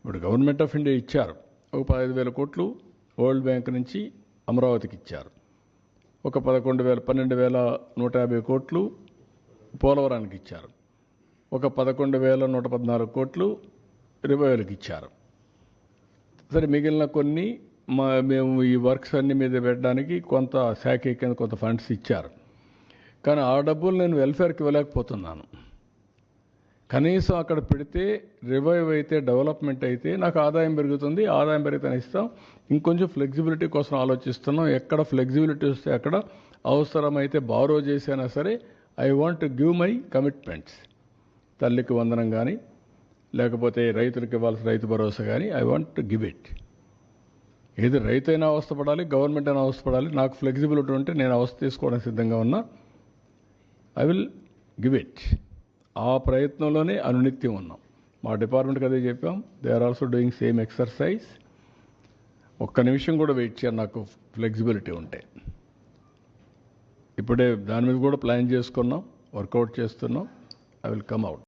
ఇప్పుడు government of India ఇచ్చారు, ఒక 15,000 కోట్లు వరల్డ్ బ్యాంక్ నుంచి అమరావతికి ఇచ్చారు, ఒక 12,150 కోట్లు పోలవరానికి ఇచ్చారు, ఒక 11,114 కోట్లు రివైవల్కి ఇచ్చారు. సరే, మిగిలిన కొన్ని మేము ఈ వర్క్స్ అన్ని మీద పెట్టడానికి కొంత శాఖ కింద కొంత ఫండ్స్ ఇచ్చారు. కానీ ఆ డబ్బులు నేను వెల్ఫేర్కి ఇవ్వలేకపోతున్నాను. కనీసం అక్కడ పెడితే రివైవ్ అయితే, డెవలప్మెంట్ అయితే నాకు ఆదాయం పెరుగుతుంది. ఆదాయం పెరిగితే ఇస్తాం. ఇంకొంచెం ఫ్లెక్సిబిలిటీ కోసం ఆలోచిస్తున్నాం. ఎక్కడ ఫ్లెక్సిబిలిటీ వస్తే అక్కడ అవసరమైతే బారో చేసైనా సరే I want to give my commitments. తల్లికి వందనం కానీ, లేకపోతే రైతులకు ఇవ్వాల్సిన రైతు భరోసా కానీ I want to give it. ఏది రైతు అయినా అవస్థపడాలి, గవర్నమెంట్ అయినా అవస్థపడాలి. నాకు ఫ్లెక్సిబిలిటీ ఉంటే నేను అవస్థ తీసుకోవడానికి సిద్ధంగా ఉన్నా. I will give it. ఆ ప్రయత్నంలోనే అనునిత్యం ఉన్నాం. మా డిపార్ట్మెంట్కి అదే చెప్పాం. They are also doing same exercise. ఒక్క నిమిషం కూడా వెయిట్ చేయాలి నాకు ఫ్లెక్సిబిలిటీ ఉంటే. ఇప్పుడే దాని మీద కూడా ప్లాన్ చేసుకున్నాం, వర్కౌట్ చేస్తున్నాం. I will come out.